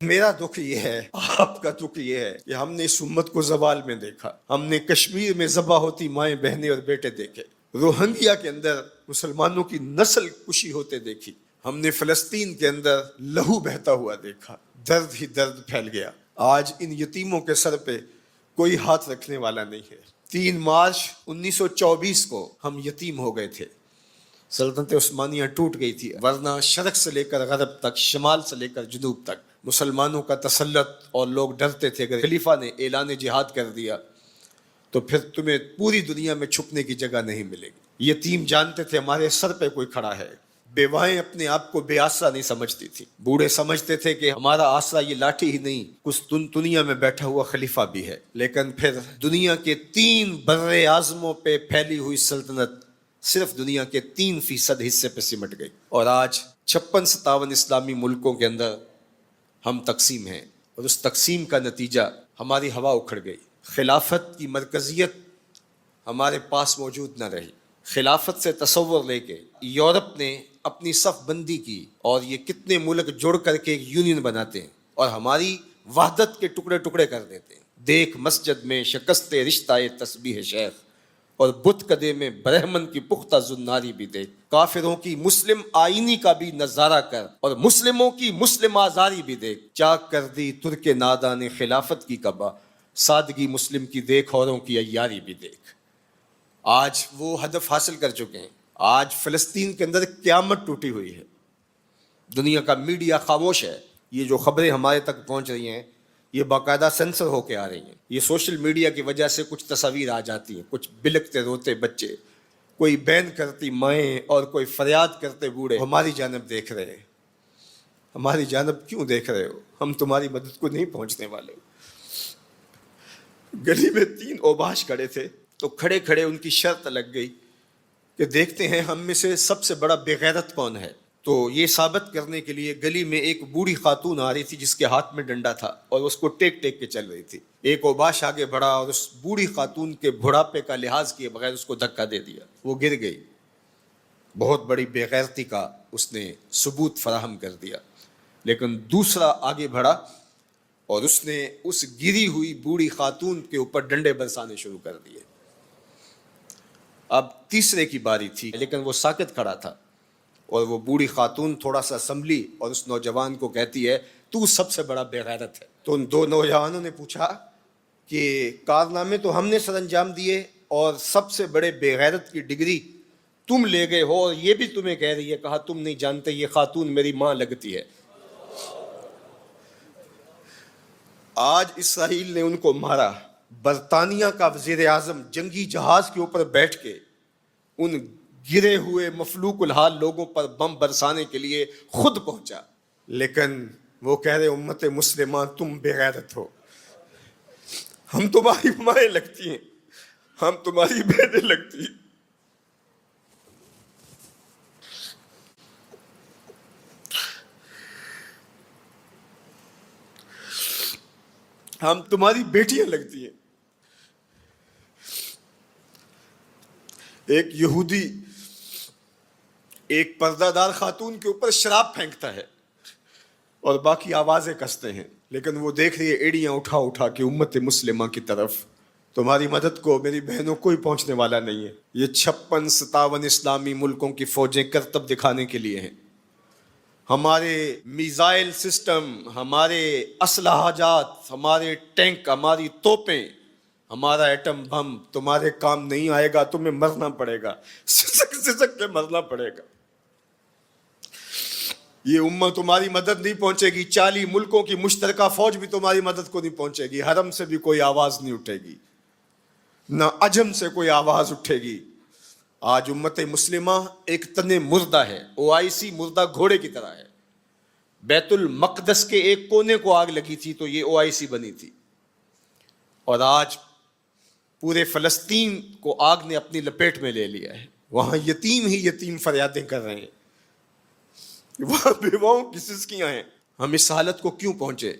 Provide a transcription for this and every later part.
میرا دکھ یہ ہے، آپ کا دکھ یہ ہے کہ ہم نے اس امت کو زوال میں دیکھا، ہم نے کشمیر میں ذبح ہوتی مائیں بہنیں اور بیٹے دیکھے، روہنگیا کے اندر مسلمانوں کی نسل کشی ہوتے دیکھی، ہم نے فلسطین کے اندر لہو بہتا ہوا دیکھا، درد ہی درد پھیل گیا۔ آج ان یتیموں کے سر پہ کوئی ہاتھ رکھنے والا نہیں ہے۔ 3 مارچ 1924 کو ہم یتیم ہو گئے تھے، سلطنت عثمانیہ ٹوٹ گئی تھی، ورنہ شرق سے لے کر غرب تک، شمال سے لے کر جنوب تک مسلمانوں کا تسلط، اور لوگ ڈرتے تھے کہ خلیفہ نے اعلان جہاد کر دیا تو پھر تمہیں پوری دنیا میں چھپنے کی جگہ نہیں ملے گی۔ یتیم جانتے تھے ہمارے سر پہ کوئی کھڑا ہے، بیوائیں اپنے آپ کو بے آسرا نہیں سمجھتی تھی، بوڑھے سمجھتے تھے کہ ہمارا آسرا یہ لاٹھی ہی نہیں، کچھ دنیا میں بیٹھا ہوا خلیفہ بھی ہے۔ لیکن پھر دنیا کے 3 بر اعظموں پہ پھیلی ہوئی سلطنت صرف دنیا کے 3% حصے پہ سمٹ گئی، اور آج 56-57 اسلامی ملکوں کے اندر ہم تقسیم ہیں، اور اس تقسیم کا نتیجہ ہماری ہوا اکھڑ گئی۔ خلافت کی مرکزیت ہمارے پاس موجود نہ رہی۔ خلافت سے تصور لے کے یورپ نے اپنی صف بندی کی، اور یہ کتنے ملک جڑ کر کے ایک یونین بناتے ہیں اور ہماری وحدت کے ٹکڑے ٹکڑے کر دیتے ہیں۔ دیکھ مسجد میں شکست رشتہ تسبیح شیخ، اور بت کدے میں برہمن کی پختہ زناری بھی دیکھ، کافروں کی مسلم آئینی کا بھی نظارہ کر، اور مسلموں کی مسلم آزاری بھی دیکھ، چاک کر دی ترک نادان خلافت کی کعبہ، سادگی مسلم کی دیکھ اوروں کی عیاری بھی دیکھ۔ آج وہ ہدف حاصل کر چکے ہیں۔ آج فلسطین کے اندر قیامت ٹوٹی ہوئی ہے، دنیا کا میڈیا خاموش ہے، یہ جو خبریں ہمارے تک پہنچ رہی ہیں یہ باقاعدہ سینسر ہو کے آ رہی ہیں۔ یہ سوشل میڈیا کی وجہ سے کچھ تصاویر آ جاتی ہیں، کچھ بلکتے روتے بچے، کوئی بین کرتی مائیں اور کوئی فریاد کرتے بوڑھے ہماری جانب دیکھ رہے ہیں۔ ہماری جانب کیوں دیکھ رہے ہو؟ ہم تمہاری مدد کو نہیں پہنچنے والے۔ گلی میں 3 اوباش کھڑے تھے، تو کھڑے کھڑے ان کی شرط لگ گئی کہ دیکھتے ہیں ہم میں سے سب سے بڑا بے غیرت کون ہے۔ تو یہ ثابت کرنے کے لیے گلی میں ایک بوڑھی خاتون آ رہی تھی جس کے ہاتھ میں ڈنڈا تھا، اور اس کو ٹیک ٹیک کے چل رہی تھی۔ ایک اوباش آگے بڑھا اور اس بوڑھی خاتون کے بڑھاپے کا لحاظ کیے بغیر اس کو دھکا دے دیا، وہ گر گئی۔ بہت بڑی بے غیرتی کا اس نے ثبوت فراہم کر دیا۔ لیکن دوسرا آگے بڑھا اور اس نے اس گری ہوئی بوڑھی خاتون کے اوپر ڈنڈے برسانے شروع کر دیے۔ اب تیسرے کی باری تھی، لیکن وہ ساکت کھڑا تھا، اور وہ بوڑھی خاتون تھوڑا سا سنبھلی اور اس نوجوان کو کہتی ہے تو سب سے بڑا بے غیرت ہے۔ تو ان 2 نوجوانوں نے پوچھا کہ کارنامے تو ہم نے سر انجام دیے، اور سب سے بڑے بے غیرت کی ڈگری تم لے گئے ہو، اور یہ بھی تمہیں کہہ رہی ہے۔ کہا تم نہیں جانتے یہ خاتون میری ماں لگتی ہے۔ آج اسرائیل نے ان کو مارا، برطانیہ کا وزیر اعظم جنگی جہاز کے اوپر بیٹھ کے ان گرے ہوئے مفلوق الحال لوگوں پر بم برسانے کے لیے خود پہنچا، لیکن وہ کہہ رہے امت مسلمہ تم بے غیرت ہو، ہم تمہاری مائیں لگتی ہیں، ہم تمہاری بہنیں لگتی ہیں، ہم تمہاری بیٹیاں لگتی ہیں۔ ایک یہودی ایک پردہ دار خاتون کے اوپر شراب پھینکتا ہے اور باقی آوازیں کستے ہیں، لیکن وہ دیکھ رہی ہے ایڑیاں اٹھا اٹھا کے امت مسلمہ کی طرف۔ تمہاری مدد کو میری بہنوں کوئی پہنچنے والا نہیں ہے۔ یہ 56-57 اسلامی ملکوں کی فوجیں کرتب دکھانے کے لیے ہیں۔ ہمارے میزائل سسٹم، ہمارے اسلحہ جات، ہمارے ٹینک، ہماری توپیں، ہمارا ایٹم بم تمہارے کام نہیں آئے گا، تمہیں مرنا پڑے گا، سسک سسک کے مرنا پڑے گا۔ یہ امت تمہاری مدد نہیں پہنچے گی، 40 ملکوں کی مشترکہ فوج بھی تمہاری مدد کو نہیں پہنچے گی، حرم سے بھی کوئی آواز نہیں اٹھے گی، نہ عجم سے کوئی آواز اٹھے گی۔ آج امت مسلمہ ایک تن مردہ ہے، OIC مردہ گھوڑے کی طرح ہے۔ بیت المقدس کے ایک کونے کو آگ لگی تھی تو یہ OIC بنی تھی، اور آج پورے فلسطین کو آگ نے اپنی لپیٹ میں لے لیا ہے۔ وہاں یتیم ہی یتیم فریادیں کر رہے ہیں، وہاں بیواؤں کی سسکیاں ہیں۔ ہم اس حالت کو کیوں پہنچے؟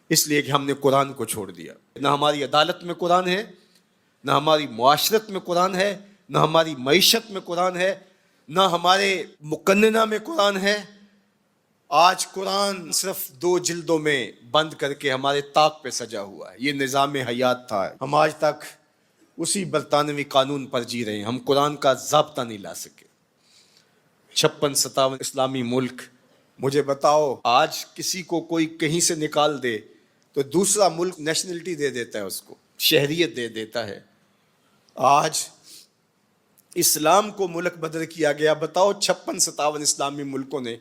اس لیے کہ ہم نے قرآن کو چھوڑ دیا۔ نہ ہماری عدالت میں قرآن ہے، نہ ہماری معاشرت میں قرآن ہے، نہ ہماری معیشت میں قرآن ہے، نہ ہمارے مقننہ میں قرآن ہے۔ آج قرآن صرف 2 جلدوں میں بند کر کے ہمارے طاق پہ سجا ہوا ہے، یہ نظام حیات تھا. ہم آج تک اسی برطانوی قانون پر جی رہے ہیں، ہم قرآن کا ضابطہ نہیں لا سکے. 56-57 اسلامی ملک، مجھے بتاؤ آج کسی کو کوئی کہیں سے نکال دے تو دوسرا ملک نیشنلٹی دے دیتا ہے، اس کو شہریت دے دیتا ہے. آج اسلام کو ملک بدر کیا گیا، بتاؤ 56-57 اسلامی ملکوں نے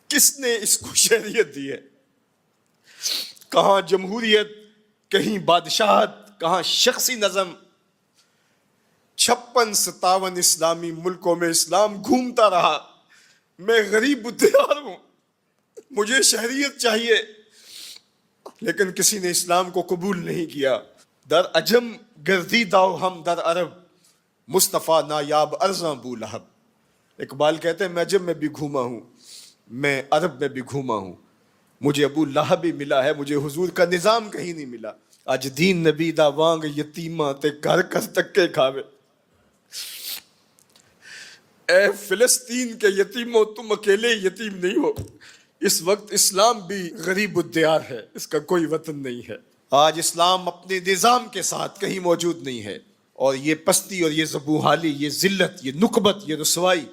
کس نے اس کو شہریت دی ہے؟ کہاں جمہوریت، کہیں بادشاہت، کہاں شخصی نظم. 56-57 اسلامی ملکوں میں اسلام گھومتا رہا. میں غریب الدیار ہوں، مجھے شہریت چاہیے، لیکن کسی نے اسلام کو قبول نہیں کیا. در عجم گردیداؤ ہم در عرب، مصطفیٰ نایاب ارزاں بو لہب. اقبال کہتے ہیں میں عجم میں بھی گھوما ہوں، میں عرب میں بھی گھوما ہوں، مجھے ابو لہب بھی ملا ہے، مجھے حضور کا نظام کہیں نہیں ملا. اج دین نبی دا وانگ یتیماں تے گھر کر تکے کھاوے. اے فلسطین کے یتیموں، تم اکیلے یتیم نہیں ہو، اس وقت اسلام بھی غریب الدیار ہے، اس کا کوئی وطن نہیں ہے. آج اسلام اپنے نظام کے ساتھ کہیں موجود نہیں ہے، اور یہ پستی اور یہ زبوحالی، یہ ذلت، یہ نکبت، یہ رسوائی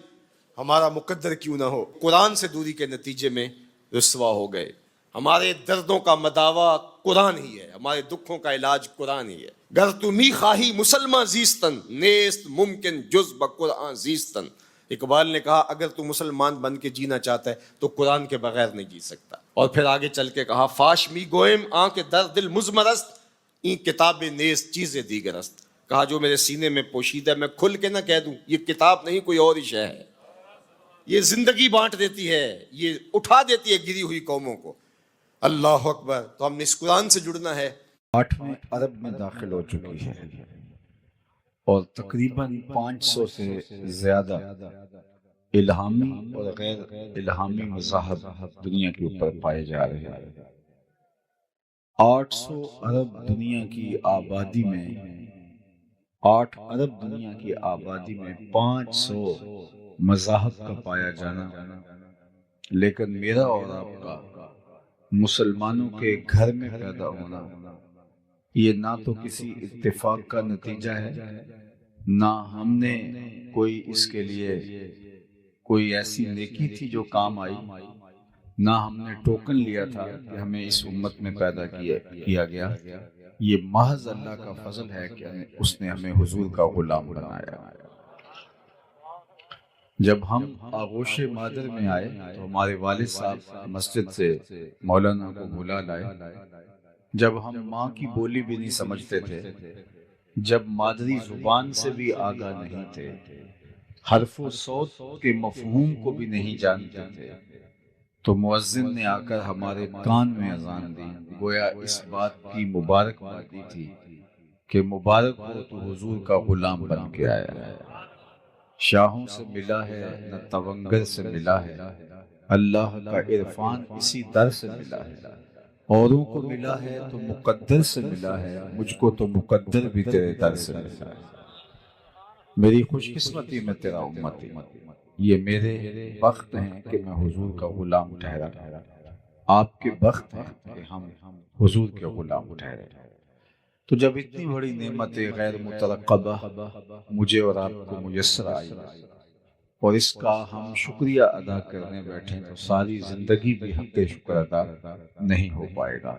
ہمارا مقدر کیوں نہ ہو. قرآن سے دوری کے نتیجے میں رسوا ہو گئے. ہمارے دردوں کا مداوا قرآن ہی ہے، ہمارے دکھوں کا علاج قرآن ہی ہے. گر تمی خواہی مسلمان زیستن، نیست ممکن جز بقرآن زیستن. اقبال نے کہا اگر تو مسلمان بن کے جینا چاہتا ہے تو قرآن کے بغیر نہیں جی سکتا. اور پھر آگے چل کے کہا فاش می گوئم آن کے در دل مزمرست، این کتاب نیز چیزیں دیگرست. کہا جو میرے سینے میں پوشیدہ ہے میں کھل کے نہ کہہ دوں، یہ کتاب نہیں کوئی اور ہی شے ہے. یہ زندگی بانٹ دیتی ہے، یہ اٹھا دیتی ہے گری ہوئی قوموں کو. اللہ اکبر. تو ہم نے اس قرآن سے جڑنا ہے. 8ویں ارب میں داخل ہو چکی ہے اور تقریباً 500 سے زیادہ الہامی اور غیر الہامی مذاہب دنیا کے اوپر پائے جا رہے ہیں. 800 ارب دنیا کی آبادی میں 8 ارب دنیا کی آبادی میں 500 مذاہب کا پایا جانا، لیکن میرا اور آپ کا مسلمانوں کے گھر میں پیدا ہونا یہ نہ تو کسی اتفاق کا نتیجہ ہے، نہ ہم نے کوئی اس کے لیے کوئی ایسی نیکی تھی جو کام آئی، نہ ہم نے ٹوکن لیا تھا کہ ہمیں اس امت میں پیدا کیا گیا. یہ محض اللہ کا فضل ہے کہ اس نے ہمیں حضور کا غلام بنایا. جب ہم آغوش مادر میں آئے تو ہمارے والد صاحب مسجد سے مولانا کو بلا لائے. جب ہم ماں کی بولی بھی نہیں سمجھتے تھے، جب مادری زبان سے بھی آگاہ نہیں تھے، حرف و صوت کے مفہوم کو بھی نہیں جانتے تھے، تو مؤذن نے آ کر ہمارے کان میں اذان دی، گویا اس بات کی مبارکباد دی تھی کہ مبارک ہو تو حضور کا غلام بن کے آیا ہے. شاہوں سے ملا ہے نہ تونگر سے ملا ہے، اللہ کا عرفان اسی در سے ملا ہے. اوروں کو ملا ہے تو مقدر سے ملا ہے، مجھ کو تو مقدر بھی تیرے در سے ملا ہے. میری خوش قسمتی میں تیرا امتی، یہ میرے بخت ہیں کہ میں حضور کا غلام ٹھہرا، آپ کے بخت ہیں کہ ہم حضور کے غلام ٹھہرے. تو جب اتنی بڑی نعمت غیر مترقبہ مجھے اور آپ کو میسر آئی اور اس کا ہم شکریہ ادا کرنے بیٹھیں تو ساری زندگی بھی حق شکر ادا نہیں ہو پائے گا،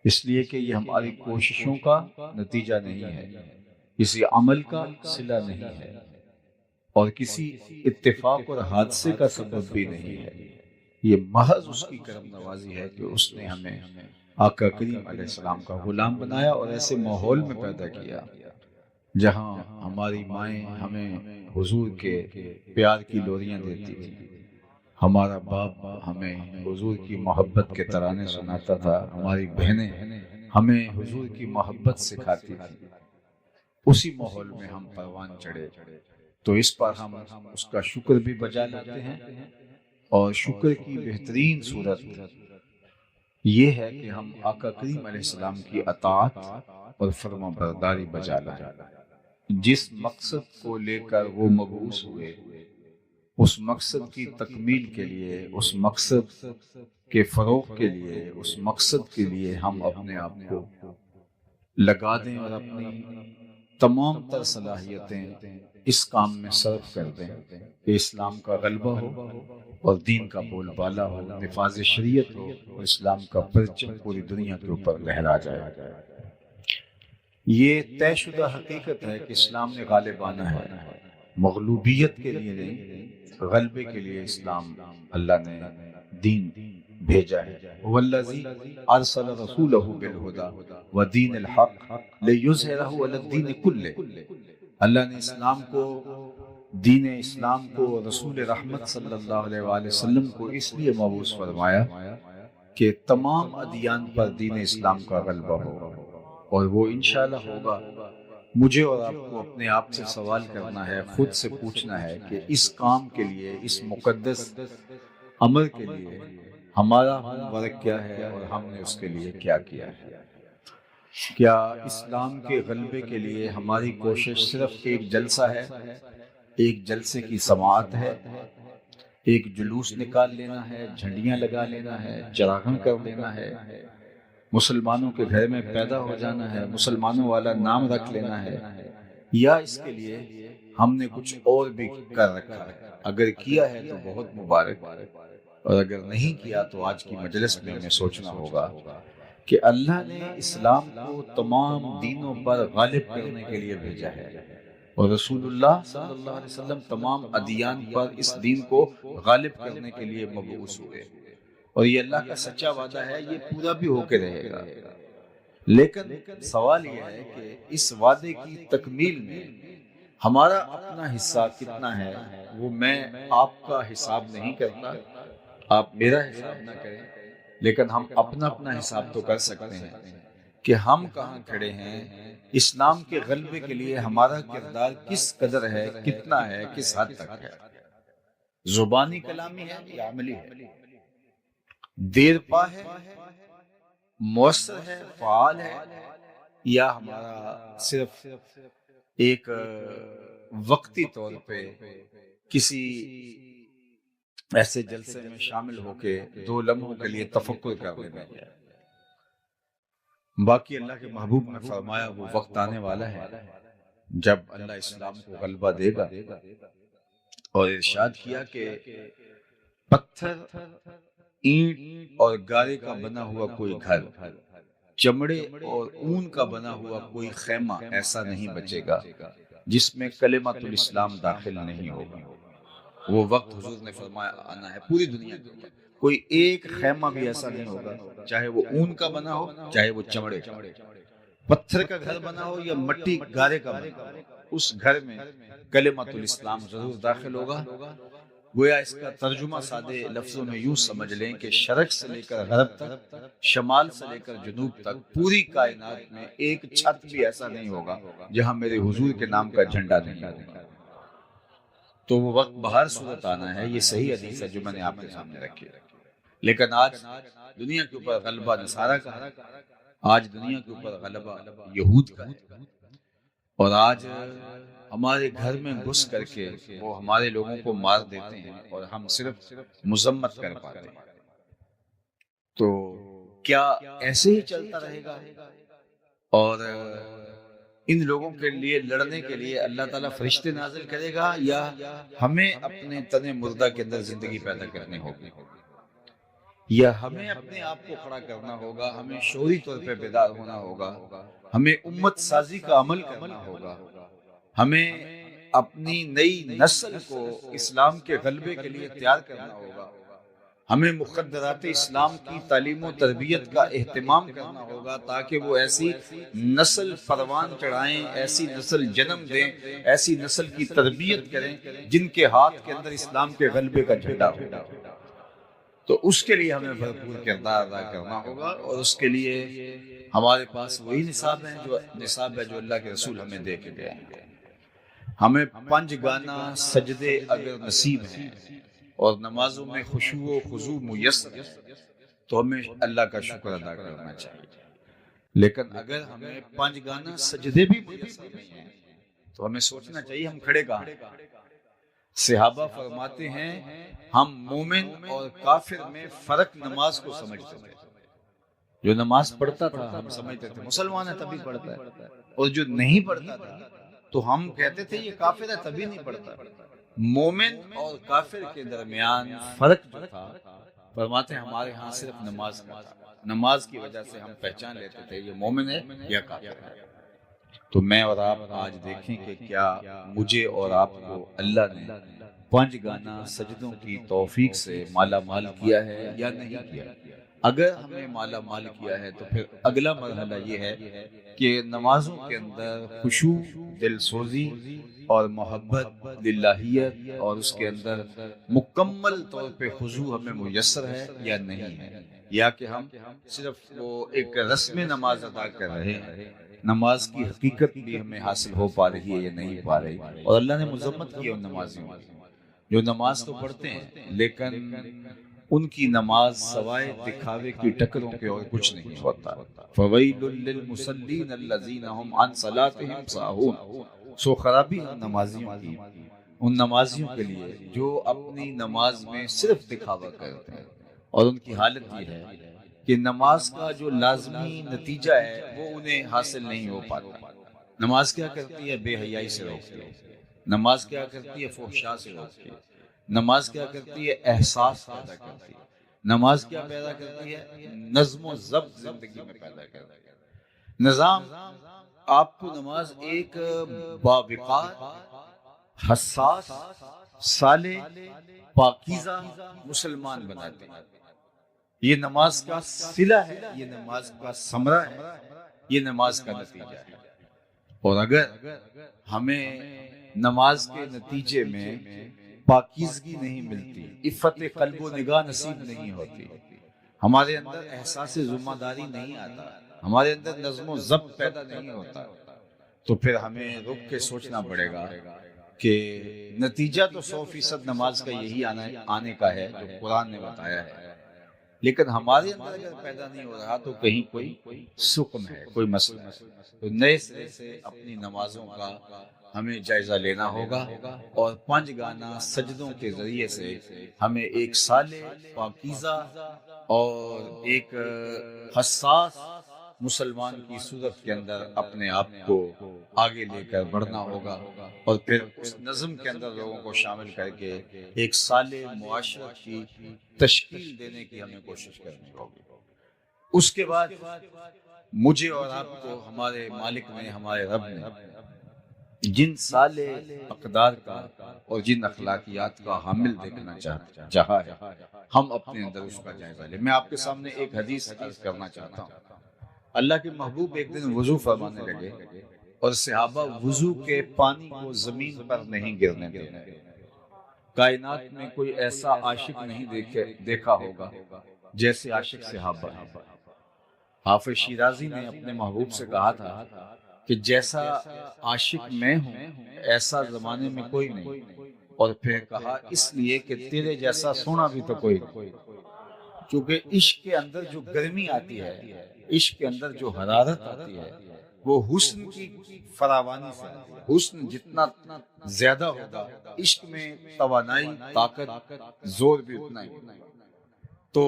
اس لیے کہ یہ ہماری کوششوں کا نتیجہ نہیں ہے، کسی عمل کا صلہ نہیں ہے، اور کسی اتفاق اور حادثے کا سبب بھی نہیں ہے. یہ محض اس کی کرم نوازی ہے کہ اس نے ہمیں آقا کریم علیہ السلام کا غلام بنایا اور ایسے ماحول میں پیدا کیا جہاں ہماری مائیں ہمیں حضور کے پیار کی لوریاں دیتی تھی، ہمارا باپ ہمیں حضور کی محبت کے ترانے سناتا تھا، ہماری بہنیں ہمیں حضور کی محبت سکھاتی تھی. اسی ماحول میں ہم پروان چڑھے، تو اس پر ہم اس کا شکر بھی بجا لاتے ہیں، اور شکر کی بہترین صورت یہ ہے کہ ہم آقا کریم علیہ السلام کی اطاعت اور فرما برداری بجا لائیں. جس مقصد کو لے کر وہ مبعوث ہوئے اس مقصد کی تکمیل کے لیے، اس مقصد کے فروغ کے لیے، اس مقصد کے لیے ہم اپنے آپ کو لگا دیں اور اپنی تمام تر صلاحیتیں اس کام میں صرف کر دیں کہ اسلام کا غلبہ ہو اور دین کا بول بالا ہو، نفاذ شریعت ہو اور اسلام کا پرچم پوری دنیا کے اوپر لہرا جائے۔ یہ طے شدہ حقیقت ہے کہ اسلام نے غالب آنا ہے، مغلوبیت کے لیے نہیں، غلبے کے لیے اسلام اللہ نے دین بھیجا ہے۔ والذی ارسل رسولہ بالہدی ودین الحق لیظہرہ علی الدین کلہ، اللہ نے اسلام کو، دین اسلام کو، رسول رحمت صلی اللہ علیہ وآلہ وسلم کو اس لیے مبعوث فرمایا کہ تمام ادیان پر دین اسلام کا غلبہ ہو، اور وہ انشاءاللہ ہوگا۔ مجھے اور آپ کو اپنے آپ سے سوال کرنا ہے، خود سے پوچھنا ہے کہ اس کام کے لیے، اس مقدس امر کے لیے ہمارا ہوم ورک کیا ہے اور ہم نے اس کے لیے کیا کیا ہے۔ کیا اسلام کے غلبے کے لیے ہماری کوشش صرف ایک جلسہ ہے، ایک جلسے کی سماعت ہے، ایک جلوس نکال لینا ہے، جھنڈیاں لگا لینا ہے، چراغاں کر لینا ہے، مسلمانوں کے گھر میں پیدا ہو جانا ہے، مسلمانوں والا نام رکھ لینا ہے، یا اس کے لیے ہم نے کچھ اور بھی کر رکھا ہے؟ اگر کیا ہے تو بہت مبارک، اور اگر نہیں کیا تو آج کی مجلس میں ہمیں سوچنا ہوگا کہ اللہ نے اسلام کو تمام دینوں پر غالب کرنے کے لیے بھیجا ہے، اور رسول اللہ صلی اللہ علیہ وسلم تمام ادیان پر اس دین کو غالب کرنے کے لیے مبعوث ہوئے، اور یہ اللہ کا سچا وعدہ ہے، یہ پورا بھی ہو کے رہے گا۔ لیکن سوال یہ ہے کہ اس وعدے کی تکمیل میں ہمارا اپنا حصہ کتنا ہے؟ وہ میں آپ کا حساب نہیں کرتا، آپ میرا حساب نہ کریں، لیکن ہم اپنا اپنا حساب تو کر سکتے ہیں کہ ہم کہاں کھڑے ہیں، اسلام کے غلبے کے لیے ہمارا کردار کس قدر ہے، کتنا ہے، کس حد تک ہے، زبانی کلامی ہے یا عملی ہے، دیر پا ہے، مؤثر ہے، فعال ہے، یا ہمارا صرف ایک وقتی طور پہ کسی ایسے جلسے میں شامل ہو کے 2 لمحوں کے لیے تفکر کر لینا ہے۔ باقی اللہ کے محبوب نے فرمایا وہ وقت آنے والا ہے جب اللہ اسلام کو غلبہ دے گا، اور ارشاد کیا کہ پتھر، اینٹ اور گارے کا بنا ہوا کوئی گھر، چمڑے اور اون کا بنا ہوا کوئی خیمہ ایسا نہیں بچے گا جس میں کلمۃ الاسلام داخل نہیں ہوگا۔ وہ وقت حضور نے فرمایا آنا ہے پوری دنیا میں، کوئی ایک خیمہ بھی ایسا نہیں ہوگا، چاہے وہ اون کا بنا ہو، چاہے وہ چمڑے کا، پتھر کا گھر بنا ہو یا مٹی گارے کا بنا ہو، اس گھر میں کلمۃ الاسلام ضرور داخل ہوگا۔ گویا اس کا ترجمہ سادے لفظوں میں یوں سمجھ لیں کہ شرق سے لے کر غرب تک، شمال سے لے کر جنوب تک، پوری کائنات میں ایک چھت بھی ایسا نہیں ہوگا جہاں میرے حضور کے نام کا جھنڈا نہیں ہوگا۔ تو وہ وقت بہر صورت آنا ہے، یہ صحیح حدیث ہے جو میں نے آپ کے سامنے رکھی۔ لیکن آج دنیا کے اوپر غلبہ نصارہ کا ہے، آج دنیا کے اوپر غلبہ یہود کا ہے، اور آج ہمارے گھر میں گھس کر کے وہ ہمارے لوگوں کو مار دیتے ہیں اور ہم صرف مذمت کر پاتے ہیں۔ تو کیا ایسے ہی چلتا رہے گا اور ان لوگوں کے لیے لڑنے کے لیے اللہ تعالیٰ فرشتے نازل کرے گا، یا ہمیں اپنے تن مردہ کے اندر زندگی پیدا کرنی ہوگی، یا ہمیں اپنے آپ کو کھڑا کرنا ہوگا، ہمیں شعوری طور پہ بیدار ہونا ہوگا، ہمیں امت سازی کا عمل کرنا ہوگا، ہمیں اپنی نئی نسل کو اسلام کے غلبے کے لیے تیار کرنا ہوگا، ہمیں مقدرات اسلام کی تعلیم و تربیت کا اہتمام کرنا ہوگا تاکہ وہ ایسی نسل پروان چڑھائیں، ایسی نسل جنم دیں، ایسی نسل کی تربیت کریں جن کے ہاتھ کے اندر اسلام کے غلبے کا جھنڈا ہوگا۔ تو اس کے لیے ہمیں بھرپور کردار ادا کرنا ہوگا، اور اس کے لیے ہمارے پاس وہی نصاب ہے جو اللہ کے رسول ہمیں دے کے گئے ہیں۔ ہمیں 5 گانا سجدے اگر نصیب ہیں اور نمازوں میں خشوع و خضوع میسر ہے تو ہمیں اللہ کا شکر ادا کرنا چاہیے، لیکن اگر ہمیں 5 گانا سجدے بھی میسر نہیں ہیں تو ہمیں سوچنا چاہیے ہم کھڑے کہاں ہیں۔ صحابہ فرماتے ہیں ہم مومن اور کافر میں فرق نماز کو سمجھتے تھے. جو نماز پڑھتا تھا ہم سمجھتے تھے مسلمان ہے تبھی پڑھتا ہے، اور جو نہیں پڑھتا تھا تو ہم کہتے تھے یہ کافر ہے تبھی نہیں پڑھتا. مومن اور کافر کے درمیان فرق جو تھا فرماتے ہیں ہمارے ہاں صرف نماز کا تھا. نماز کی وجہ سے ہم پہچان لیتے تھے یہ مومن ہے یا کافر ہے. تو میں اور آپ آج دیکھیں کہ کیا مجھے اور آپ کو اللہ نے 5 گانا سجدوں کی توفیق سے مالا مال کیا ہے یا نہیں کیا. اگر ہمیں مالا مال کیا ہے تو پھر اگلا مرحلہ یہ ہے کہ نمازوں کے اندر خشوع، دل سوزی اور محبت للہیت اور اس کے اندر مکمل طور پہ خضوع ہمیں میسر ہے یا نہیں ہے، یا کہ ہم صرف وہ ایک رسم نماز ادا کر رہے ہیں. نماز کی حقیقت بھی ہمیں حاصل ہو پا رہی ہے یا نہیں پا رہی. اور اللہ نے مذمت کی ان نمازیوں کی جو نماز تو پڑھتے ہیں لیکن ان کی نماز سوائے دکھاوے کی ٹکروں کے اور کچھ نہیں ہوتا. فویل للمصلین الذین هم عن صلاتهم ساہون. سو خرابی ان نمازیوں کے لیے جو اپنی نماز میں صرف دکھاوا کرتے ہیں، اور ان کی حالت یہ ہے کہ نماز کا جو لازمی نتیجہ ہے وہ انہیں حاصل نہیں ہو پاتا. نماز کیا کرتی ہے؟ بے حیائی سے روکتی ہے. نماز کیا کرتی ہے؟ فحشاء سے روکتی ہے. نماز کیا کرتی ہے؟ احساس پیدا کرتی ہے. نماز کیا پیدا کرتی ہے؟ نظم و ضبط زندگی میں پیدا کرتی ہے. نظام. آپ کو نماز ایک باوقار، حساس، صالح، پاکیزہ مسلمان بناتی ہے. یہ نماز کا صلہ ہے، یہ نماز کا ثمرہ ہے، یہ نماز کا نتیجہ ہے. اور اگر ہمیں نماز کے نتیجے میں پاکیزگی نہیں ملتی، عفت قلب و نگاہ نصیب نہیں ہوتی، ہمارے اندر احساس ذمہ داری نہیں آتا، ہمارے اندر نظم و ضبط پیدا نہیں ہوتا، تو پھر ہمیں رک کے سوچنا پڑے گا کہ نتیجہ تو 100% نماز کا یہی آنے کا ہے جو قرآن نے بتایا ہے، لیکن ہمارے اندر اگر پیدا نہیں ہو رہا تو کہیں کوئی سکم ہے، کوئی مسئلہ ہے. تو نئے سرے سے اپنی نمازوں کا ہمیں جائزہ لینا ہوگا، اور 5 گانا سجدوں کے ذریعے سے ہمیں ایک صالح، پاکیزہ اور ایک حساس مسلمان کی صورت کے اندر اپنے آپ کو آگے لے کر بڑھنا ہوگا، اور پھر اس نظم کے اندر لوگوں کو شامل کر کے ایک صالح معاشرت کی تشکیل دینے کی ہمیں کوشش کرنی ہوگی. اس کے بعد مجھے اور آپ کو ہمارے مالک نے، ہمارے رب نے جن صالح اقدار کا اور جن اخلاقیات کا حامل دیکھنا چاہا ہے، ہم اپنے اندر اس کا جائزہ لیں. میں آپ کے سامنے ایک حدیث عرض کرنا چاہتا ہوں. اللہ کے محبوب ایک دن وضو فرمانے لگے اور صحابہ وضو کے پانی کو زمین پر نہیں گرنے دیتے. کائنات میں کوئی ایسا عاشق نہیں دیکھا ہوگا جیسے عاشق صحابہ ہیں. حافظ شیرازی نے اپنے محبوب سے کہا تھا کہ جیسا عاشق میں ہوں ایسا زمانے میں کوئی نہیں، اور پھر کہا اس لیے کہ تیرے جیسا سونا بھی تو کوئی نہیں. کیونکہ عشق کے اندر جو گرمی آتی ہے، عشق کے اندر جو حرارت آتی ہے، وہ حسن کی فراوانی سے آتی ہے. حسن جتنا زیادہ ہوگا عشق میں توانائی، طاقت، زور بھی اتنا ہی. تو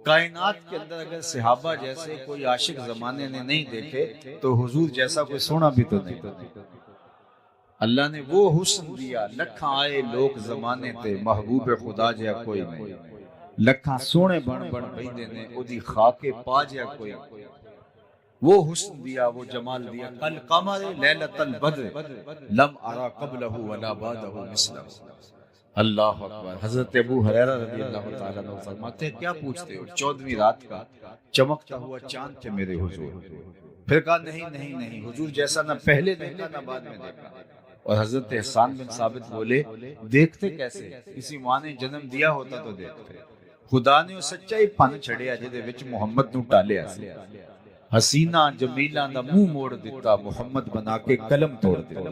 کائنات کے اندر اگر صحابہ جیسے کوئی عاشق زمانے نے نہیں دیکھے تو حضور جیسا کوئی سونا بھی تو نہیں. اللہ نے وہ حسن دیا، لکھاں آئے لوگ زمانے تے محبوب خدا جیا کوئی نہیں. لکھاں سونے بن بیندے نے اودی خاک پا جیا کوئی. وہ حسن دیا، وہ جمال دیا. کل قمر لیلۃ البدر لم ارا قبلہ ولا بعدہ مثلہ. اللہ اکبر. حضرت ابو ہریرہ رضی اللہ تعالیٰ عنہ فرماتے ہیں کیا پوچھتے ہو، 14ویں رات کا چمکتا ہوا چاند تھے میرے حضور. پھر کہا نہیں حضور جیسا نہ پہلے دیکھا نہ بعد میں دیکھا. اور حضرت احسان بن ثابت بولے دیکھتے کیسے، کسی ماں نے جنم دیا ہوتا تو دیکھتے. خدا نے سچائی پن چھڑیا جدے وچ محمد نو ٹالیا سی. حسینہ جمیلہ دا منہ موڑ دیتا، محمد بنا کے قلم توڑ دیتا.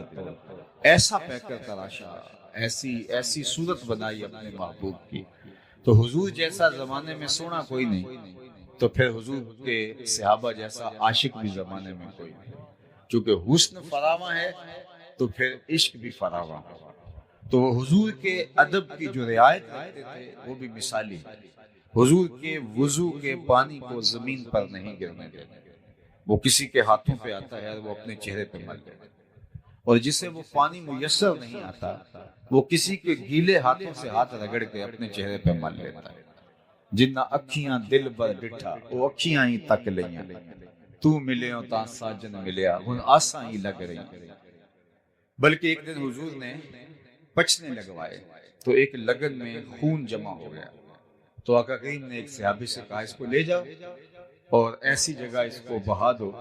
ایسا پیکر تراشا، ایسی صورت بنائی اپنے محبوب کی. تو حضور جیسا زمانے میں سونا کوئی نہیں، تو پھر حضور کے صحابہ جیسا عاشق بھی زمانے میں کوئی نہیں. چونکہ حسن فراواں ہے تو پھر عشق بھی فراواں ہے. تو وہ حضور کے ادب کی جو رعایت کرتے تھے وہ بھی مثالی ہے۔ حضور کے وضو کے پانی کو زمین پر نہیں گرنے دیتے، وہ کسی کے ہاتھوں پہ آتا ہے اور وہ اپنے چہرے پہ مل لیتا ہے، اور جسے وہ پانی میسر نہیں آتا وہ کسی کے گیلے ہاتھوں سے ہاتھ رگڑ کے اپنے چہرے پہ مل لیتا ہے۔ جنہ اکھیاں دل بر ڈٹھا وہ اکھیاں ہی تک لیاں، تو ملیوں تا ساجن ملیا ہن آساں ہی لگ رہی۔ بلکہ ایک دن حضور نے پچنے لگوائے تو ایک لگن میں خون جمع ہو گیا، تو آقا کریم نے ایک صحابی سے کہا اس کو لے جاؤ اور ایسی جگہ اس کو بہا دو،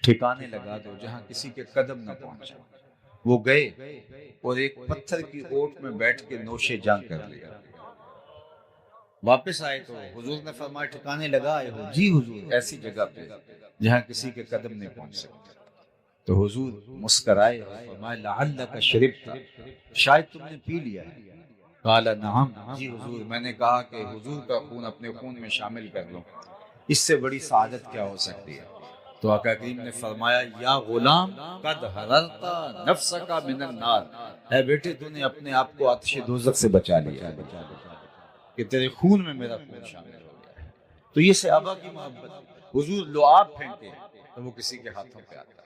ٹھکانے لگا دو جہاں کسی کے قدم نہ پہنچے۔ وہ گئے اور ایک پتھر کی اوٹ میں بیٹھ کے نوش جاں کر لیا۔ واپس آئے تو حضور نے فرمایا ٹھکانے لگا آئے ہو؟ جی حضور، ایسی جگہ پہ جہاں کسی کے قدم نہیں پہنچ سکتے۔ تو حضور مسکرائے اور فرمایا لعلک شربت، شاید تم نے پی لیا ہے۔ قال نعم، جی حضور، میں نے کہا کہ حضور کا خون اپنے خون میں شامل کر لوں، اس سے بڑی سعادت کیا ہو سکتی ہے؟ تو آقا کریم نے فرمایا یا غلام قد حررت نفسک من النار، اے بیٹے تو نے اپنے آپ کو آتش دوزخ سے بچا لیا کہ تیرے خون میں میرا خون شامل ہو گیا ہے۔ تو یہ صحابہ کی محبت، حضور لعاب پھینکے تو وہ کسی کے ہاتھوں پہ آتا ہے،